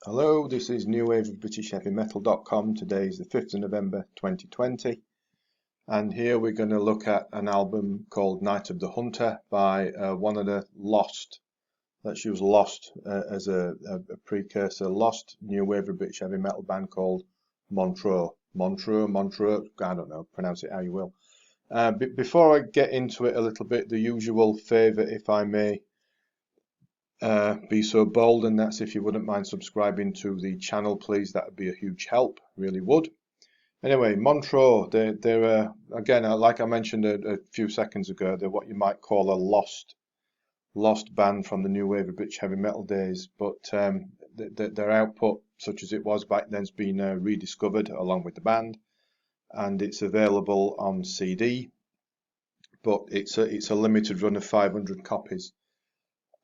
Hello, this is New Wave of British Heavy Metal.com. Today is the 5th of November 2020, and here we're going to look at an album called Night of the Hunter by one of the Lost. Let's use Lost as a precursor. Lost, New Wave of British Heavy Metal band called Montreaux. Montreux, I don't know, pronounce it how you will. Before I get into it a little bit, the usual favour, if I may be so bold, and that's if you wouldn't mind subscribing to the channel, please. That would be a huge help, really would. Anyway, Montreaux, they're again, like I mentioned a few seconds ago, they're what you might call a lost band from the new wave of British heavy metal days, but their output, such as it was back then, has been rediscovered along with the band, and it's available on CD, but it's a limited run of 500 copies.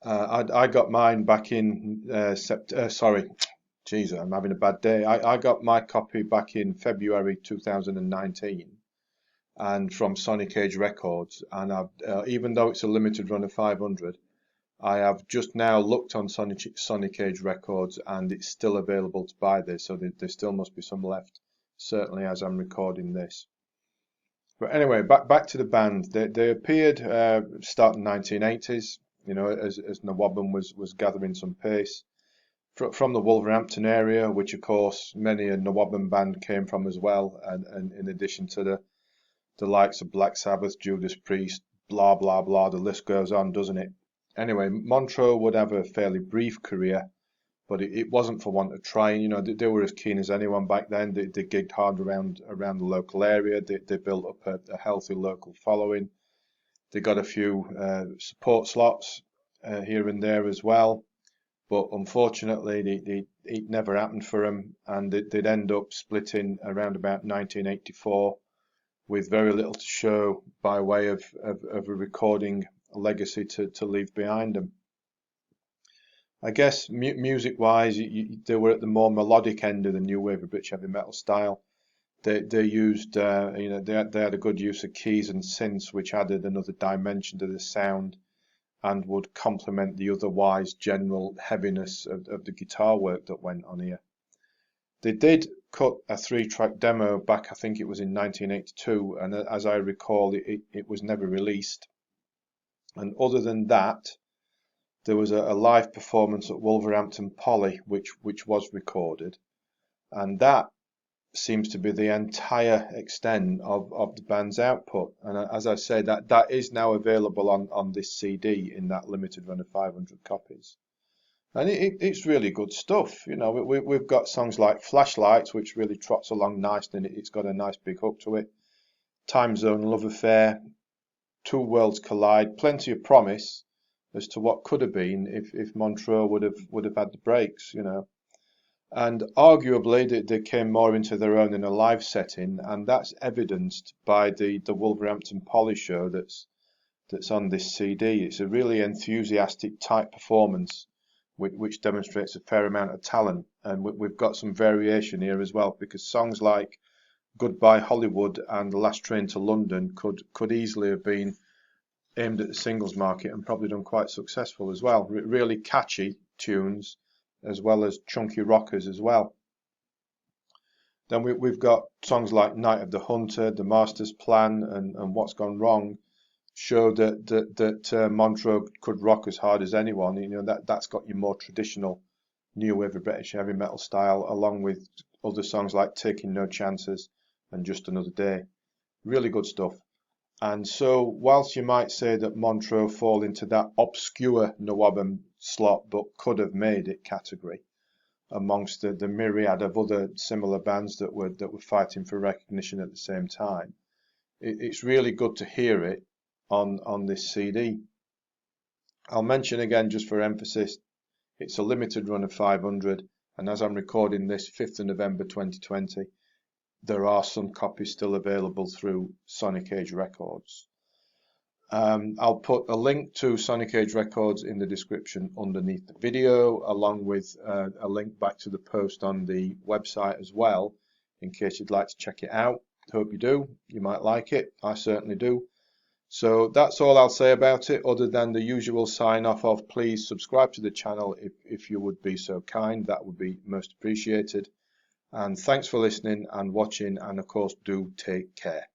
I got mine back in sorry, geez, I'm having a bad day. I got my copy back in February 2019, and from Sonic Age Records. And even though it's a limited run of 500, I have just now looked on Sonic Age Records, and it's still available to buy this. So there still must be some left, certainly as I'm recording this. But anyway, back to the band. They appeared starting 1980s. You know, as Nawabum was gathering some pace from the Wolverhampton area, which of course many a Nawabum band came from as well, and in addition to the likes of Black Sabbath, Judas Priest, blah blah blah, the list goes on, doesn't it? Anyway, Montreux would have a fairly brief career, but it wasn't for want of trying. You know, they were as keen as anyone back then. They gigged hard around the local area. They built up a healthy local following. They got a few support slots here and there as well, but unfortunately it never happened for them, and they'd end up splitting around about 1984 with very little to show by way of a recording legacy to leave behind them. I guess music-wise, they were at the more melodic end of the new wave of British heavy metal style. They used, you know, they had a good use of keys and synths, which added another dimension to the sound and would complement the otherwise general heaviness of the guitar work that went on here. They did cut a 3-track demo back, I think it was in 1982, and as I recall, it was never released. And other than that, there was a live performance at Wolverhampton Poly, which was recorded, and that seems to be the entire extent of the band's output. And as I say, that is now available on this CD in that limited run of 500 copies. And it's really good stuff. You know, we've got songs like Flashlights, which really trots along nicely, and it's got a nice big hook to it. Time Zone, Love Affair, Two Worlds Collide, plenty of promise as to what could have been if Montreux would have had the breaks, you know. And arguably they came more into their own in a live setting, and that's evidenced by the Wolverhampton Poly show that's on this CD. It's a really enthusiastic type performance, which demonstrates a fair amount of talent, and we've got some variation here as well, because songs like Goodbye Hollywood and The Last Train to London could easily have been aimed at the singles market and probably done quite successful as well. Really catchy tunes, as well as chunky rockers as well. Then we've got songs like Night of the Hunter, The Master's Plan, and What's Gone Wrong, show that Montreux could rock as hard as anyone. You know, that's got your more traditional new wave of British heavy metal style, along with other songs like Taking No Chances and Just Another Day. Really good stuff. And so, whilst you might say that Montreux fall into that obscure Nawabum slot, but could have made it category amongst the myriad of other similar bands that were fighting for recognition at the same time, it's really good to hear it on this CD. I'll mention again, just for emphasis, it's a limited run of 500, and as I'm recording this, 5th of November 2020, there are some copies still available through Sonic Age Records. I'll put a link to Sonic Age Records in the description underneath the video, along with a link back to the post on the website as well, in case you'd like to check it out. Hope you do. You might like it. I certainly do. So that's all I'll say about it, other than the usual sign off of please subscribe to the channel if you would be so kind. That would be most appreciated. And thanks for listening and watching, and of course do take care.